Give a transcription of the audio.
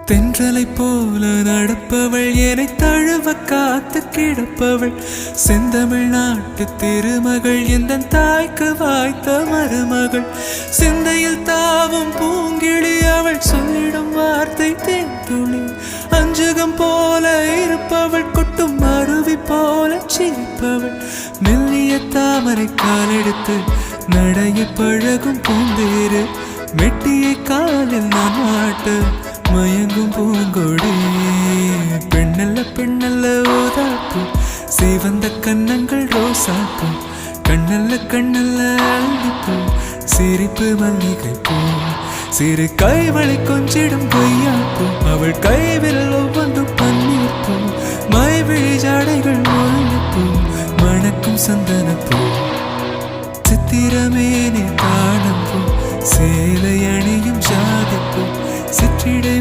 தென்றலை போல நடப்பவள் என்னை தழுவ காத்து கிடப்பவள் செந்தமிழ் நாட்டு திருமகள் எந்த தாய்க்கு வாய்த்த மருமகள் சிந்தையில் தாவும் பூங்கிழி அவள் சொல்லிடும் வார்த்தை தேன்துளி அஞ்சுகம் போல இருப்பவள் கொட்டும் அருவி போல சிரிப்பவள் மெல்லிய தாமரை காலெடுத்து நடைய பழகும் பூந்தேறு மெட்டியை காலில் நான் மாட்ட மயங்கும் பூங்கொடி பெண்ணல்ல பெண்ணல்ல ஓதாப்பு சிவந்த கண்ணங்கள் ரோசாப்பு கண்ணல்ல கண்ணல்ல அள்ளிப்பூ சிரிப்பு மல்லிகை பூ சிறு கைவளை கொஞ்சிடும் கொய்யாப்பூ அவள் கைவிரல் ஒவ்வொன்றும் பன்னீர் பூ மைவிழி ஜாடைகள் முல்லைப்பூ மணக்கும் சந்தனப்பூ சித்திரமேனே காணப்பூ சேலை அணியும் ஜாதிப்பூ சிற்றிடமே